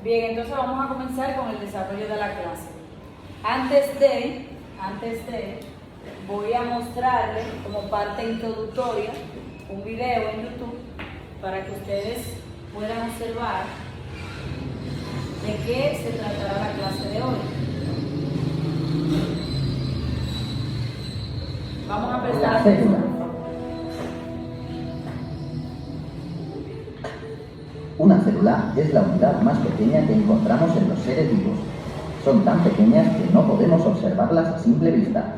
Bien, entonces vamos a comenzar con el desarrollo de la clase. Antes de, voy a mostrarles como parte introductoria un video en YouTube para que ustedes puedan observar de qué se tratará la clase de hoy. Vamos a prestar atención. Una célula es la unidad más pequeña que encontramos en los seres vivos. Son tan pequeñas que no podemos observarlas a simple vista.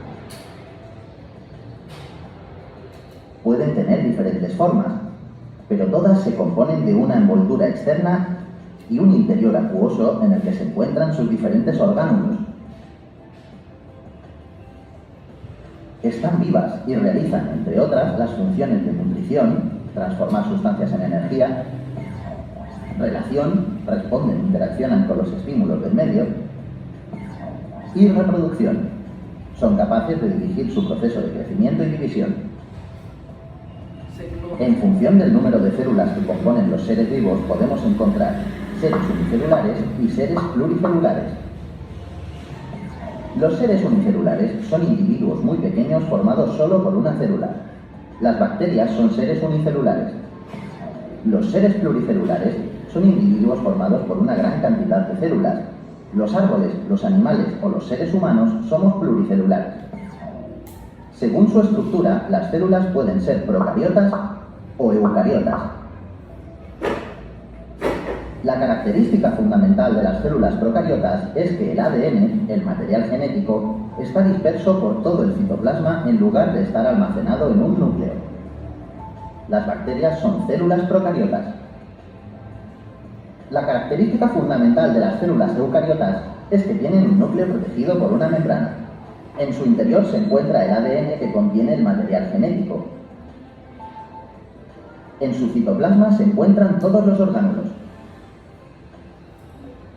Pueden tener diferentes formas, pero todas se componen de una envoltura externa y un interior acuoso en el que se encuentran sus diferentes orgánulos. Están vivas y realizan, entre otras, las funciones de nutrición, transformar sustancias en energía, relación, responden, interaccionan con los estímulos del medio, y reproducción. Son capaces de dirigir su proceso de crecimiento y división. En función del número de células que componen los seres vivos, podemos encontrar seres unicelulares y seres pluricelulares. Los seres unicelulares son individuos muy pequeños formados solo por una célula. Las bacterias son seres unicelulares. Los seres pluricelulares son individuos formados por una gran cantidad de células. Los árboles, los animales o los seres humanos somos pluricelulares. Según su estructura, las células pueden ser procariotas o eucariotas. La característica fundamental de las células procariotas es que el ADN, el material genético, está disperso por todo el citoplasma en lugar de estar almacenado en un núcleo. Las bacterias son células procariotas. La característica fundamental de las células eucariotas es que tienen un núcleo protegido por una membrana. En su interior se encuentra el ADN que contiene el material genético. En su citoplasma se encuentran todos los orgánulos.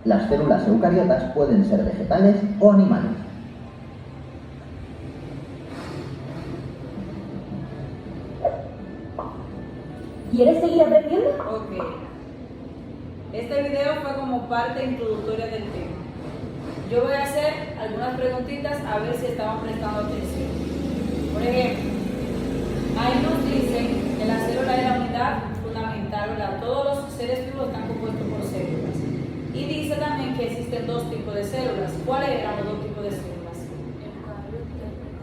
Las células eucariotas pueden ser vegetales o animales. ¿Quieres seguir aprendiendo? Ok. Este video fue como parte introductoria del tema. Yo voy a hacer algunas preguntitas a ver si estaban prestando atención. Por ejemplo, ahí nos dicen que la célula es la unidad fundamental, ¿verdad? Todos los seres vivos están compuestos por células. Y dice también que existen dos tipos de células. ¿Cuáles eran los dos tipos de células?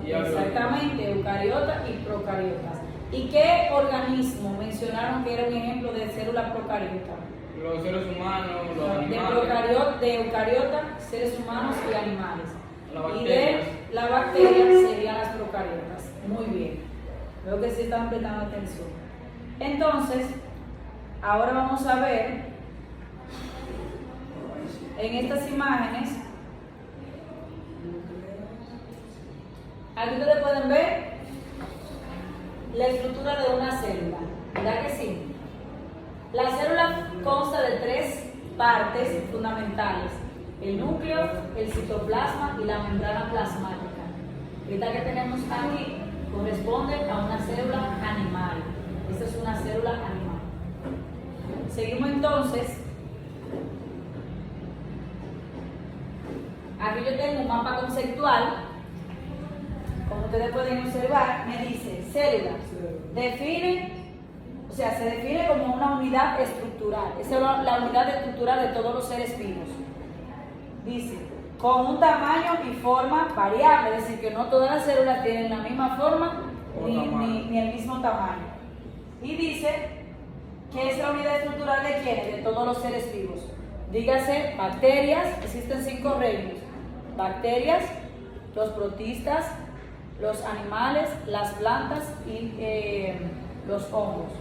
Exactamente, eucariotas y procariotas. ¿Y qué organismo mencionaron que era un ejemplo de célula procariota? Los seres humanos, los animales. De eucariota, seres humanos y animales. Las Y de la bacteria serían las procariotas. Muy bien. Veo que sí están prestando atención. Entonces, ahora vamos a ver en estas imágenes. Aquí ustedes pueden ver la estructura de una célula. ¿Verdad que sí? La célula consta de tres partes fundamentales: el núcleo, el citoplasma y la membrana plasmática. Esta que tenemos aquí corresponde a una célula animal. Esta es una célula animal. Seguimos entonces. Aquí yo tengo un mapa conceptual. Como ustedes pueden observar, me dice célula. Se define como una unidad estructural. Esa es la unidad estructural de todos los seres vivos. Dice, con un tamaño y forma variable, es decir, que no todas las células tienen la misma forma ni el mismo tamaño. Y dice que es la unidad estructural de quiénes, de todos los seres vivos. Dígase, bacterias, existen 5 reinos: bacterias, los protistas, los animales, las plantas y los hongos.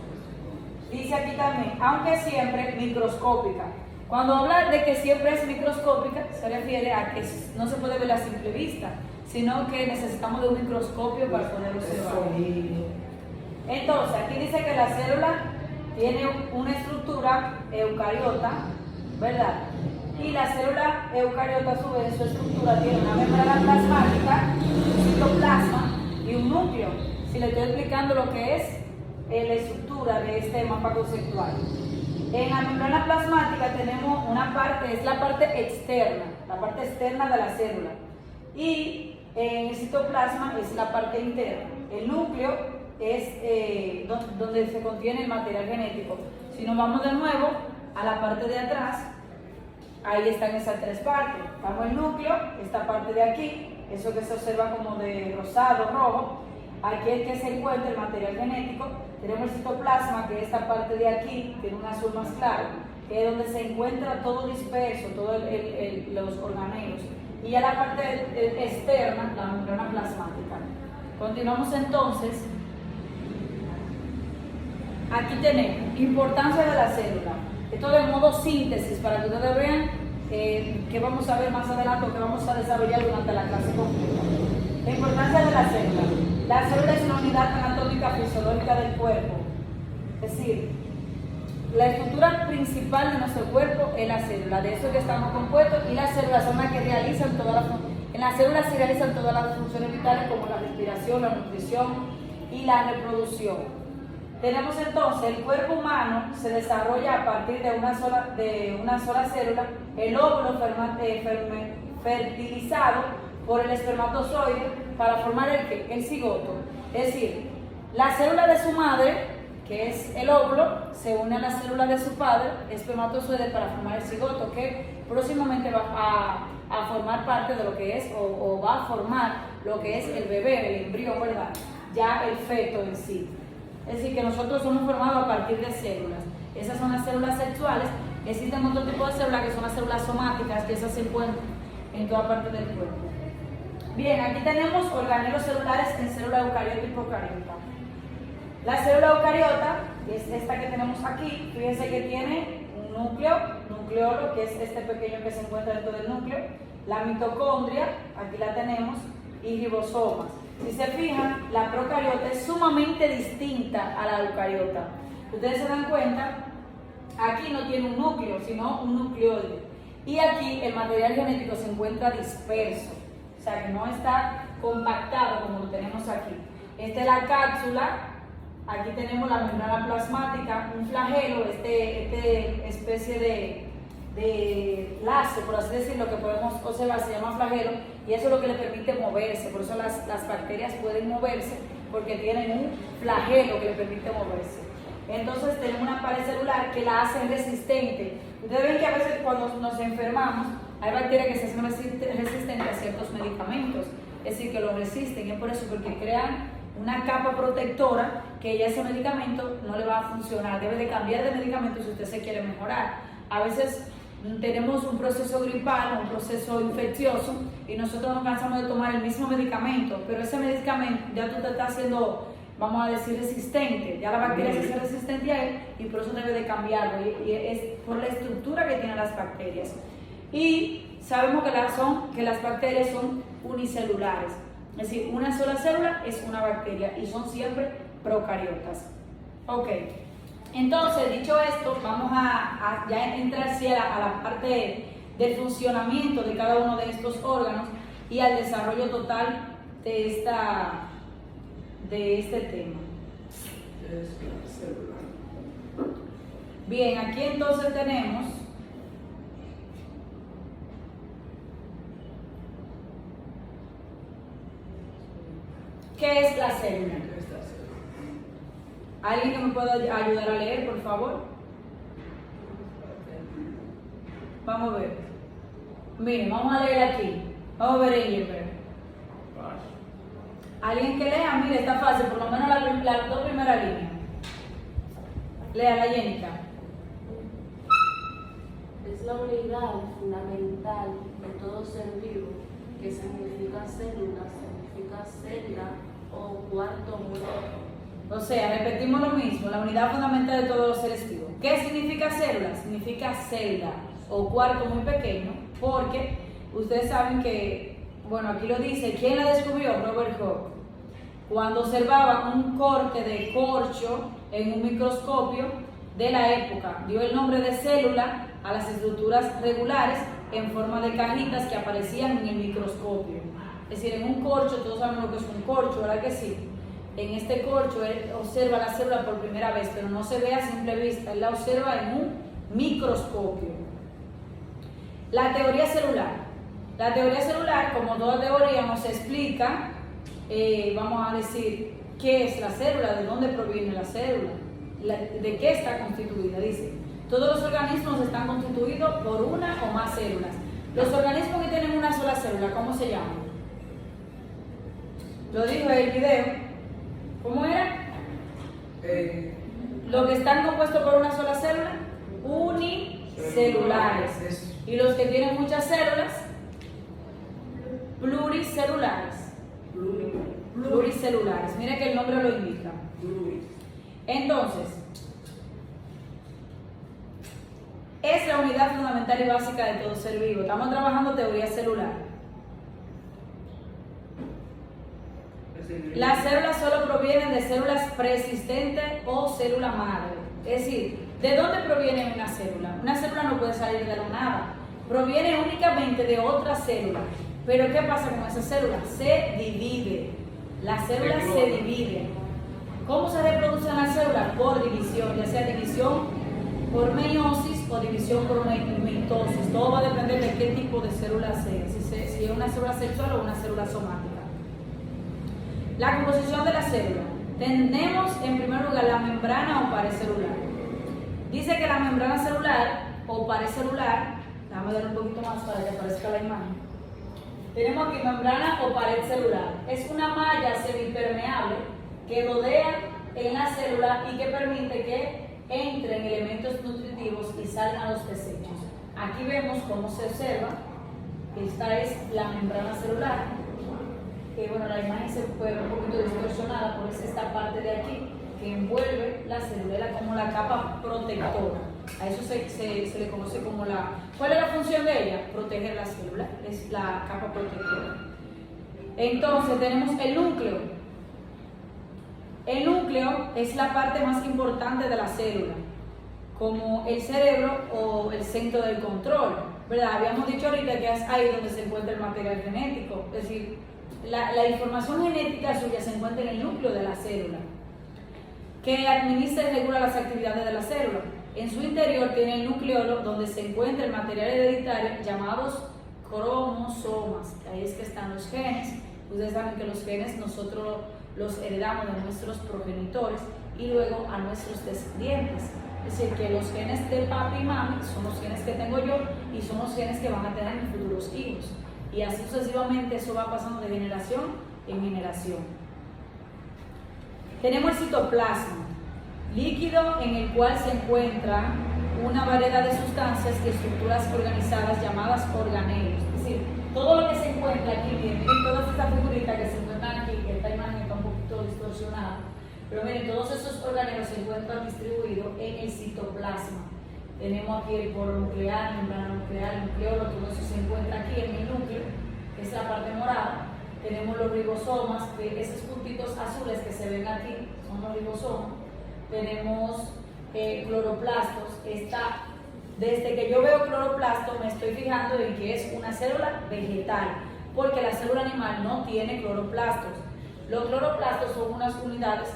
Dice aquí también, aunque siempre microscópica. Cuando habla de que siempre es microscópica, se refiere a que no se puede ver a simple vista, sino que necesitamos de un microscopio para poder observar. Entonces, aquí dice que la célula tiene una estructura eucariota, ¿verdad? Y la célula eucariota, a su vez, su estructura tiene una membrana plasmática, un citoplasma y un núcleo. Si le estoy explicando lo que es la estructura de este mapa conceptual. En la membrana plasmática tenemos una parte, es la parte externa de la célula. Y en el citoplasma es la parte interna. El núcleo es donde se contiene el material genético. Si nos vamos de nuevo a la parte de atrás, ahí están esas tres partes. Estamos el núcleo, esta parte de aquí, eso que se observa como de rosado, rojo. Aquí es que se encuentra el material genético. Tenemos el citoplasma, que es esta parte de aquí, tiene un azul más claro, que es donde se encuentra todo disperso, todos los organelos. Y ya la parte externa, la membrana plasmática. Continuamos entonces. Aquí tenemos importancia de la célula. Esto de modo síntesis, para que ustedes vean que vamos a ver más adelante o que vamos a desarrollar durante la clase completa. La importancia de la célula. La célula es una unidad anatómica fisiológica del cuerpo. Es decir, la estructura principal de nuestro cuerpo es la célula, de eso que estamos compuestos, y las células son las que realizan todas las funciones. En las células se realizan todas las funciones vitales como la respiración, la nutrición y la reproducción. Tenemos entonces el cuerpo humano se desarrolla a partir de una sola célula, el óvulo fertilizado por el espermatozoide para formar el cigoto. Es decir, la célula de su madre, que es el óvulo, se une a la célula de su padre, espermatozoide, para formar el cigoto, que próximamente va a formar parte de lo que es, o va a formar lo que es el bebé, el embrión, ¿verdad? Ya el feto en sí. Es decir, que nosotros somos formados a partir de células. Esas son las células sexuales. Existen otro tipo de células que son las células somáticas, que esas se encuentran en toda parte del cuerpo. Bien, aquí tenemos organelos celulares en célula eucariota y procariota. La célula eucariota, que es esta que tenemos aquí, fíjense que tiene un núcleo, nucleolo, que es este pequeño que se encuentra dentro del núcleo, la mitocondria, aquí la tenemos, y ribosomas. Si se fijan, la procariota es sumamente distinta a la eucariota. Ustedes se dan cuenta, aquí no tiene un núcleo, sino un nucleoide. Y aquí el material genético se encuentra disperso, o sea que no está compactado como lo tenemos aquí. Esta es la cápsula, aquí tenemos la membrana plasmática, un flagelo, especie de lazo, por así decirlo, que podemos observar, se llama flagelo, y eso es lo que le permite moverse. Por eso las bacterias pueden moverse, porque tienen un flagelo que le permite moverse. Entonces tenemos una pared celular que la hace resistente. Ustedes ven que a veces cuando nos enfermamos hay bacterias que se hacen resistentes a ciertos medicamentos, es decir, que lo resisten, y es por eso, porque crean una capa protectora que ya ese medicamento no le va a funcionar. Debe de cambiar de medicamento si usted se quiere mejorar. A veces tenemos un proceso gripal, un proceso infeccioso, y nosotros nos cansamos de tomar el mismo medicamento, pero ese medicamento ya tú te estás haciendo, vamos a decir, resistente, ya la bacteria se hace resistente a él, y por eso debe de cambiarlo, y es por la estructura que tienen las bacterias. Y sabemos que las bacterias son unicelulares, es decir, una sola célula es una bacteria, y son siempre procariotas. Ok. Entonces, dicho esto, vamos a ya entrar a la parte del funcionamiento de cada uno de estos órganos y al desarrollo total de este tema. Bien, aquí entonces tenemos ¿qué es la célula? ¿Alguien que me pueda ayudar a leer, por favor? Vamos a ver. Miren, vamos a leer aquí. Vamos a ver en Ingeber. ¿Alguien que lea? Mire, está fácil, por lo menos las dos primeras líneas. Lea la Jenica. Es la unidad fundamental de todo ser vivo, que significa célula o cuarto mundo. O sea, repetimos lo mismo, la unidad fundamental de todos los seres vivos. ¿Qué significa célula? Significa celda o cuarto muy pequeño, porque ustedes saben que, bueno, aquí lo dice, ¿quién la descubrió? Robert Hooke. Cuando observaba un corte de corcho en un microscopio de la época, dio el nombre de célula a las estructuras regulares en forma de cajitas que aparecían en el microscopio. Es decir, en un corcho, todos saben lo que es un corcho, ¿verdad que sí? En este corcho él observa la célula por primera vez, pero no se ve a simple vista, él la observa en un microscopio. La teoría celular. La teoría celular, como toda teoría, nos explica, vamos a decir, qué es la célula, de dónde proviene la célula, de qué está constituida. Dice, todos los organismos están constituidos por una o más células. Los organismos que tienen una sola célula, ¿cómo se llaman? Lo dijo en el video. ¿Cómo era? Los que están compuestos por una sola célula, unicelulares. Y los que tienen muchas células, pluricelulares. Pluricelulares. Mira que el nombre lo indica. Entonces, es la unidad fundamental y básica de todo ser vivo. Estamos trabajando teoría celular. Las células solo provienen de células preexistentes o célula madre. Es decir, ¿de dónde proviene una célula? Una célula no puede salir de la nada. Proviene únicamente de otra célula. Pero ¿qué pasa con esa célula? Se divide. La célula se divide. ¿Cómo se reproducen las células? Por división, ya sea división por meiosis o división por mitosis. Todo va a depender de qué tipo de célula sea, si es una célula sexual o una célula somática. La composición de la célula. Tenemos en primer lugar la membrana o pared celular. Dice que la membrana celular o pared celular, déjame dar un poquito más para que aparezca la imagen. Tenemos aquí membrana o pared celular. Es una malla semipermeable que rodea en la célula y que permite que entren elementos nutritivos y salgan los desechos. Aquí vemos cómo se observa. Esta es la membrana celular. Que bueno, la imagen se fue un poquito distorsionada, por eso esta parte de aquí que envuelve la célula como la capa protectora. A eso se le conoce como la... ¿Cuál es la función de ella? Proteger la célula, es la capa protectora. Entonces tenemos el núcleo. El núcleo es la parte más importante de la célula, como el cerebro o el centro del control, ¿verdad? Habíamos dicho ahorita que es ahí donde se encuentra el material genético, es decir, la información genética suya se encuentra en el núcleo de la célula, que administra y regula las actividades de la célula. En su interior tiene el nucleolo, donde se encuentra el material hereditario llamados cromosomas. Ahí es que están los genes. Ustedes saben que los genes nosotros los heredamos de nuestros progenitores y luego a nuestros descendientes. Es decir, que los genes de papi y mami son los genes que tengo yo y son los genes que van a tener mis futuros hijos. Y así sucesivamente eso va pasando de generación en generación. Tenemos el citoplasma, líquido en el cual se encuentra una variedad de sustancias y estructuras organizadas llamadas organelos. Es decir, todo lo que se encuentra aquí, miren todas estas figuritas que se encuentran aquí, que esta imagen está un poquito distorsionada, pero miren, todos esos organelos se encuentran distribuidos en el citoplasma. Tenemos aquí el poro nuclear, membrana nuclear, nucleolo, todo eso se encuentra aquí en el núcleo, que es la parte morada. Tenemos los ribosomas, que esos puntitos azules que se ven aquí son los ribosomas. Tenemos cloroplastos. Desde que yo veo cloroplasto me estoy fijando en que es una célula vegetal, porque la célula animal no tiene cloroplastos. Los cloroplastos son unas unidades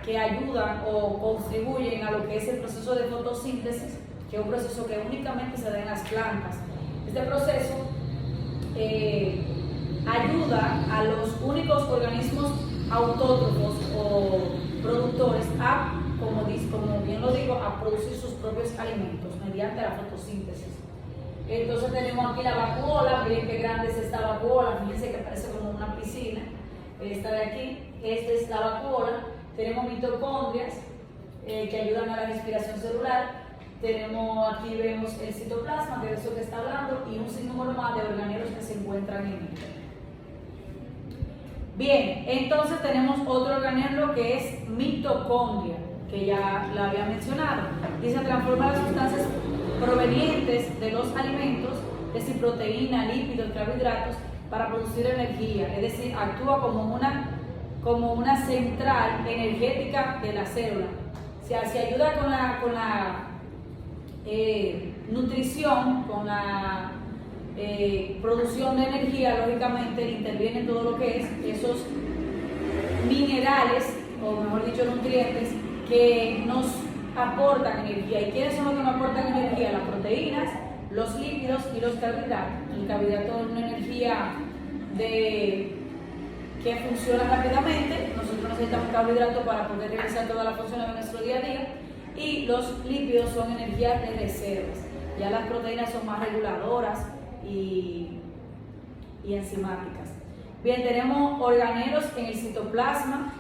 que ayudan o contribuyen a lo que es el proceso de fotosíntesis, que es un proceso que únicamente se da en las plantas. Este proceso ayuda a los únicos organismos autótrofos o productores a, como bien lo digo, a producir sus propios alimentos mediante la fotosíntesis. Entonces tenemos aquí la vacuola, miren qué grande es esta vacuola, fíjense que parece como una piscina. Esta de aquí, esta es la vacuola. Tenemos mitocondrias que ayudan a la respiración celular. Tenemos aquí, vemos el citoplasma, que es eso que está hablando, y un sinnúmero más de organelos que se encuentran en él. Bien, entonces tenemos otro organelo que es mitocondria, que ya la había mencionado. Dice, transforma las sustancias provenientes de los alimentos, es decir, proteína, lípidos, carbohidratos, para producir energía, es decir, actúa como una central energética de la célula. O sea, se ayuda con la nutrición, con la producción de energía. Lógicamente interviene todo lo que es esos minerales, o mejor dicho nutrientes, que nos aportan energía. ¿Y quiénes son los que no aportan energía? Las proteínas, los lípidos y los carbohidratos. El carbohidrato es una energía que funciona rápidamente. Nosotros necesitamos carbohidratos para poder realizar todas las funciones de nuestro día a día. Y los lípidos son energías de reservas. Ya las proteínas son más reguladoras y enzimáticas. Bien, tenemos organelos en el citoplasma.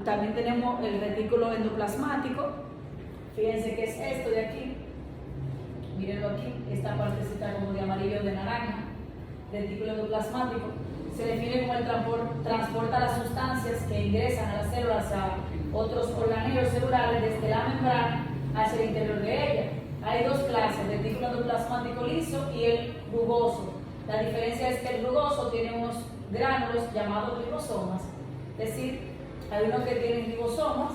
También tenemos el retículo endoplasmático. Fíjense qué es esto de aquí. Mírenlo aquí, esta partecita como de amarillo de naranja. Retículo endoplasmático. Se define como el transporta las sustancias que ingresan a las células a otros organelos celulares desde la membrana hacia el interior de ella. Hay dos clases, el retículo endoplasmático liso y el rugoso. La diferencia es que el rugoso tiene unos gránulos llamados ribosomas, es decir, hay unos que tienen ribosomas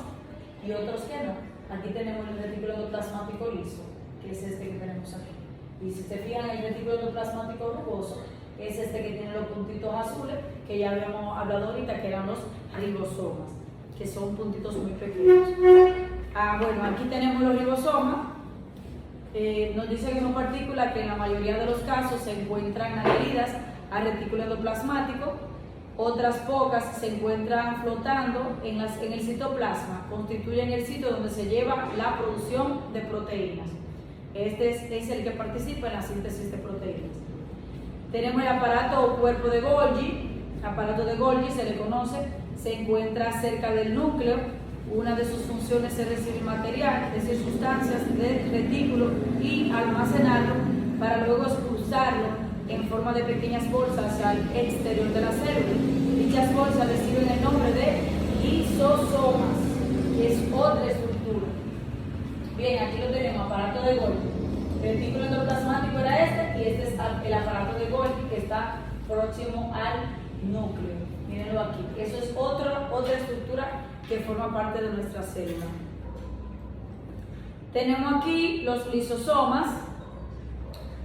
y otros que no. Aquí tenemos el retículo endoplasmático liso, que es este que tenemos aquí. Y si se fijan, el retículo endoplasmático rugoso es este que tiene los puntitos azules, que ya habíamos hablado ahorita, que eran los ribosomas, que son puntitos muy pequeños. Bueno, aquí tenemos los ribosomas. Nos dice que son partículas que en la mayoría de los casos se encuentran adheridas al retículo endoplasmático, otras pocas se encuentran flotando en el citoplasma, constituyen el sitio donde se lleva la producción de proteínas. Este es el que participa en la síntesis de proteínas. Tenemos el aparato o cuerpo de Golgi. Aparato de Golgi se le conoce, se encuentra cerca del núcleo. Una de sus funciones es recibir material, es decir, sustancias del retículo y almacenarlo para luego expulsarlo en forma de pequeñas bolsas hacia el exterior de la célula. Dichas bolsas reciben el nombre de lisosomas, que es otra estructura. Bien, aquí lo tenemos, aparato de Golgi. El retículo endoplasmático era este y este es el aparato de Golgi que está próximo al núcleo. Mírenlo aquí. Eso es otra estructura que forma parte de nuestra célula. Tenemos aquí los lisosomas.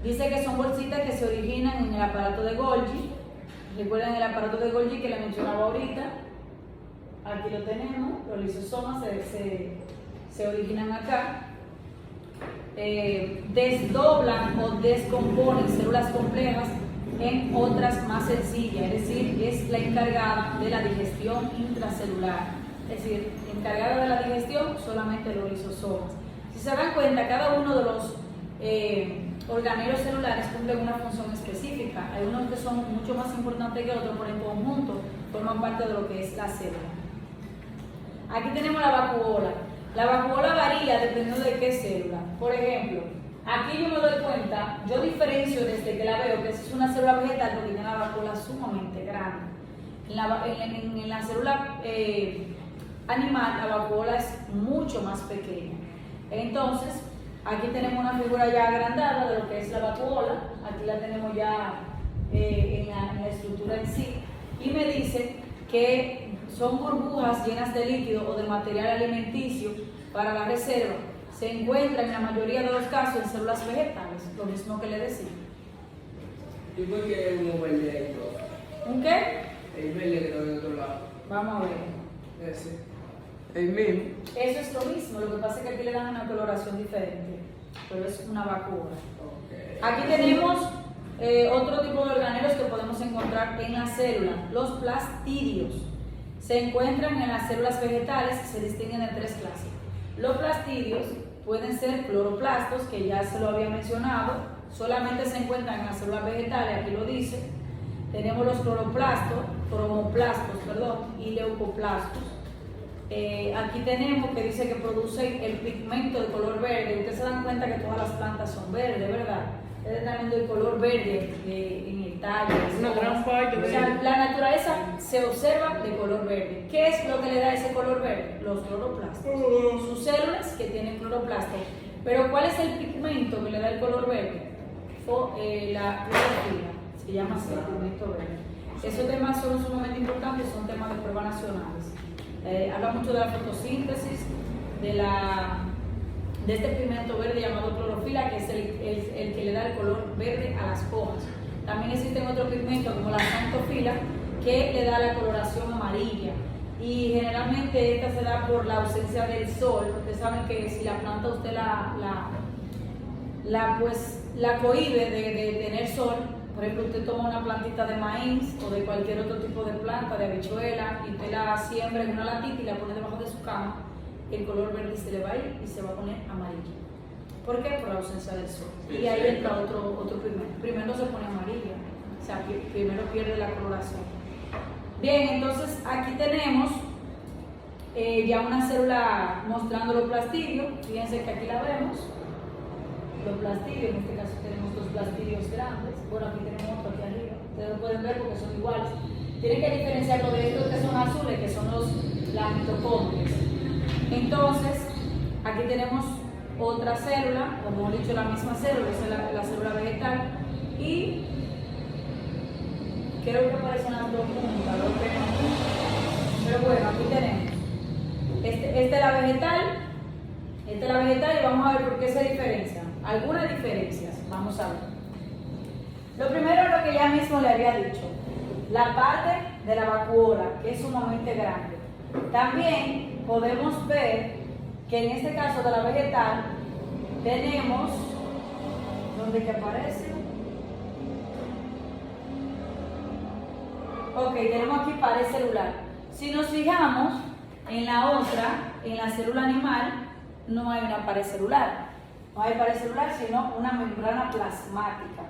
Dice que son bolsitas que se originan en el aparato de Golgi. Recuerden el aparato de Golgi que le mencionaba ahorita. Aquí lo tenemos. Los lisosomas se originan acá. Desdoblan o descomponen células complejas en otras más sencillas, es decir, es la encargada de la digestión intracelular. Es decir, encargada de la digestión solamente los lisosomas. Si se dan cuenta, cada uno de los organelos celulares cumple una función específica. Hay unos que son mucho más importantes que otros, pero en conjunto forman parte de lo que es la célula. Aquí tenemos la vacuola. La vacuola varía dependiendo de qué célula. Por ejemplo, aquí yo me doy cuenta, yo diferencio desde que la veo que es una célula vegetal porque tiene la vacuola sumamente grande. En la célula animal, la vacuola es mucho más pequeña. Entonces, aquí tenemos una figura ya agrandada de lo que es la vacuola. Aquí la tenemos ya en la estructura en sí. Y me dice que son burbujas llenas de líquido o de material alimenticio para la reserva. Se encuentran en la mayoría de los casos en células vegetales, lo mismo que le decía. ¿Y por qué uno verde ahí? ¿Un qué? El verde que está de otro lado. Vamos a ver. Ese. El mismo. Eso es lo mismo, lo que pasa es que aquí le dan una coloración diferente, pero es una vacuola. Okay. Aquí tenemos otro tipo de organelos que podemos encontrar en la célula, los plastidios. Se encuentran en las células vegetales y se distinguen de tres clases. Los plastidios pueden ser cloroplastos, que ya se lo había mencionado, solamente se encuentran en las células vegetales, aquí lo dice. Tenemos los cloroplastos, y leucoplastos. Aquí tenemos que dice que producen el pigmento de color verde. Ustedes se dan cuenta que todas las plantas son verdes, ¿verdad? Ustedes están viendo el color verde en el tallo. Una gran parte de la naturaleza se observa de color verde. ¿Qué es lo que le da ese color verde? Los cloroplastos. Sus células que tienen cloroplastos. Pero ¿cuál es el pigmento que le da el color verde? La clorofila. Se llama así, el pigmento verde. Esos temas son sumamente importantes, son temas de pruebas nacionales. Habla mucho de la fotosíntesis, de este pigmento verde llamado clorofila, que es el que le da el color verde a las hojas. También existen otros pigmentos como la xantofila, que le da la coloración amarilla. y generalmente esta se da por la ausencia del sol. Ustedes saben que si la planta usted la cohíbe de tener sol, por ejemplo, usted toma una plantita de maíz o de cualquier otro tipo de planta, de habichuela, y usted la siembra en una latita y la pone debajo de su cama, el color verde se le va a ir y se va a poner amarillo. ¿Por qué? Por la ausencia del sol. Y ahí entra otro pigmento. Primero se pone amarillo, o sea, primero pierde la coloración. Bien, entonces aquí tenemos ya una célula mostrando los plastidios. Fíjense que aquí la vemos. Los plastidios, en este caso tenemos dos plastidios grandes. Bueno, aquí tenemos otro aquí arriba. Ustedes lo pueden ver porque son iguales. Tienen que diferenciarlo de estos que son azules, que son las mitocondrias. Entonces, aquí tenemos otra célula, como hemos dicho, la misma célula, esa es la célula vegetal. Y creo que aparecen las dos juntas, pero bueno, aquí tenemos. Esta es la vegetal. Esta es la vegetal y vamos a ver por qué se diferencian. Algunas diferencias, vamos a ver. Lo primero es lo que ya mismo le había dicho, la parte de la vacuola, que es sumamente grande. También podemos ver que en este caso de la vegetal tenemos, ¿dónde que aparece? Ok, tenemos aquí pared celular. Si nos fijamos en la otra, en la célula animal, no hay una pared celular. No hay pared celular, sino una membrana plasmática.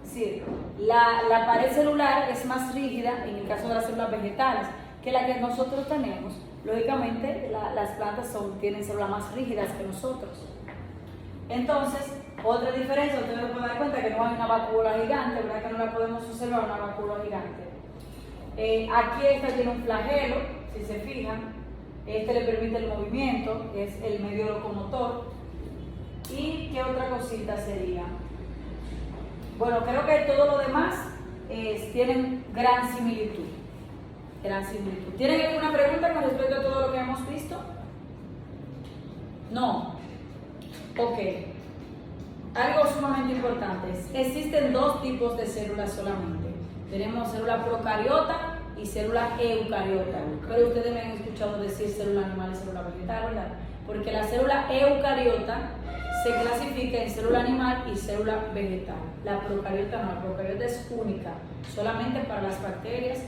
Sí, la pared celular es más rígida en el caso de las células vegetales que la que nosotros tenemos. Lógicamente, las plantas tienen células más rígidas que nosotros. Entonces, otra diferencia, ustedes se pueden dar cuenta que no hay una vacuola gigante, ¿verdad? Que no la podemos observar una vacuola gigante. Aquí esta tiene un flagelo, si se fijan. Este le permite el movimiento, es el medio locomotor. ¿Y qué otra cosita sería? Bueno, creo que todo lo demás tienen gran similitud. ¿Tienen alguna pregunta con respecto a todo lo que hemos visto? No. Ok. Algo sumamente importante. Existen dos tipos de células solamente. Tenemos célula procariota y célula eucariota. Pero ustedes me han escuchado decir célula animal y célula vegetal, ¿verdad? Porque la célula eucariota se clasifica en célula animal y célula vegetal. La procariota no, la procariota es única, solamente para las bacterias,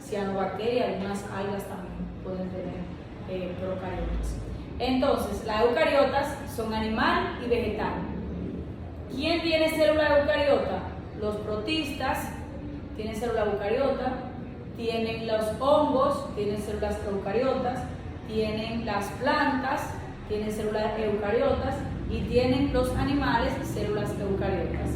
cianobacterias, algunas algas también pueden tener procariotas. Entonces, las eucariotas son animal y vegetal. ¿Quién tiene célula eucariota? Los protistas tienen célula eucariota, tienen los hongos, tienen células eucariotas, tienen las plantas, tienen células eucariotas y tienen los animales células eucariotas.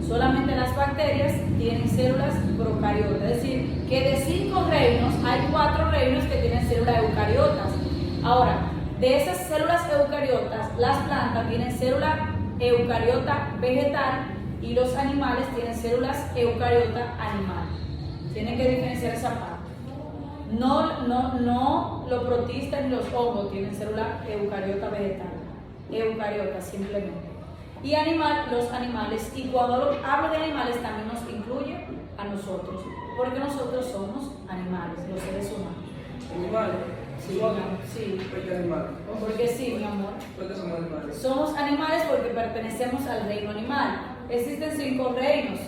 Solamente las bacterias tienen células procariotas, es decir, que de 5 reinos hay 4 reinos que tienen células eucariotas. Ahora, de esas células eucariotas, las plantas tienen célula eucariota vegetal y los animales tienen células eucariota animal. Tienen que diferenciar esa parte. No los protistas ni los hongos tienen célula eucariota vegetal. Eucariota simplemente. Y animal, los animales. Y cuando hablo de animales también nos incluye a nosotros. Porque nosotros somos animales, los seres humanos. ¿Animales? Sí, sí. ¿Por qué animales? Porque sí, mi amor. ¿Por qué somos animales? Somos animales porque pertenecemos al reino animal. Existen 5 reinos.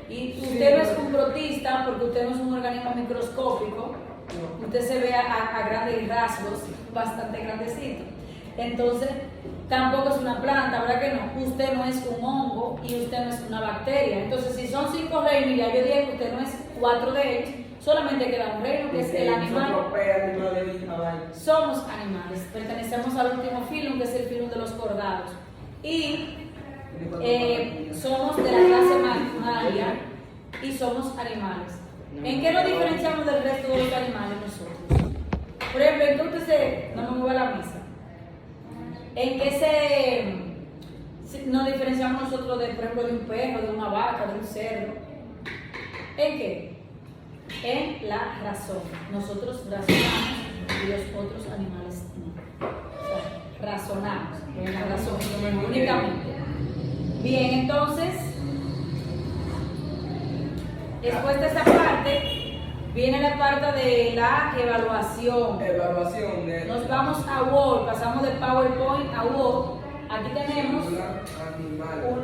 Y usted no es un protista porque usted no es un organismo microscópico. Usted se ve a grandes rasgos, bastante grandecito. Entonces, tampoco es una planta, ¿verdad que no? Usted no es un hongo y usted no es una bacteria. Entonces, si son 5 reinos y ya yo dije que usted no es 4 de ellos, solamente queda un reino que es el animal. Somos animales, pertenecemos al último filum, que es el filum de los cordados. Y somos de la clase Mammalia y somos animales. ¿En qué nos diferenciamos del resto de los animales nosotros? Por ejemplo, ¿en qué usted no me mueve la mesa? ¿En qué nos diferenciamos nosotros, por ejemplo, de un perro, de una vaca, de un cerdo? ¿En qué? En la razón. Nosotros razonamos y los otros animales no. O sea, razonamos en la razón únicamente. Bien, entonces, después de esta parte, Viene la parte de la evaluación. Evaluación de Nos vamos a Word, pasamos de PowerPoint a Word. Aquí tenemos animal.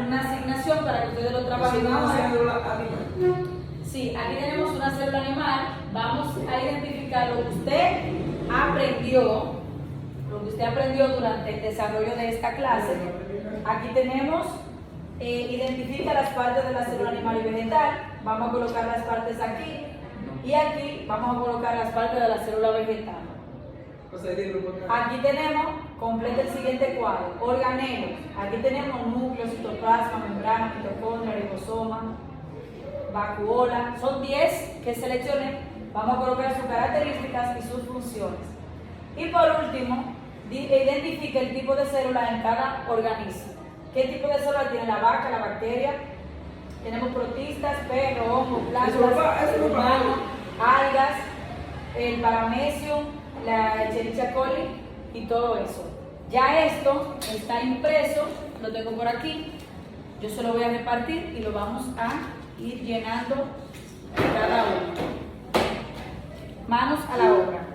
una asignación para que ustedes lo Es trabajen una ahora. célula animal. Sí, aquí tenemos una célula animal. Vamos a identificar lo que usted aprendió, durante el desarrollo de esta clase. Aquí tenemos, identifica las partes de la célula animal y vegetal. Vamos a colocar las partes aquí. Y aquí vamos a colocar las partes de la célula vegetal. Aquí tenemos, completa el siguiente cuadro, organelos. Aquí tenemos núcleo, citoplasma, membrana, mitocondria, ribosoma, vacuola. Son 10 que seleccioné. Vamos a colocar sus características y sus funciones. Y por último, identifica el tipo de célula en cada organismo. ¿Qué tipo de célula tiene la vaca, la bacteria? Tenemos protistas, perro, hongo, plántulas, humanos, algas, el paramecium, la Escherichia coli y todo eso. Ya esto está impreso, lo tengo por aquí. Yo se lo voy a repartir y lo vamos a ir llenando cada uno. Manos a la obra.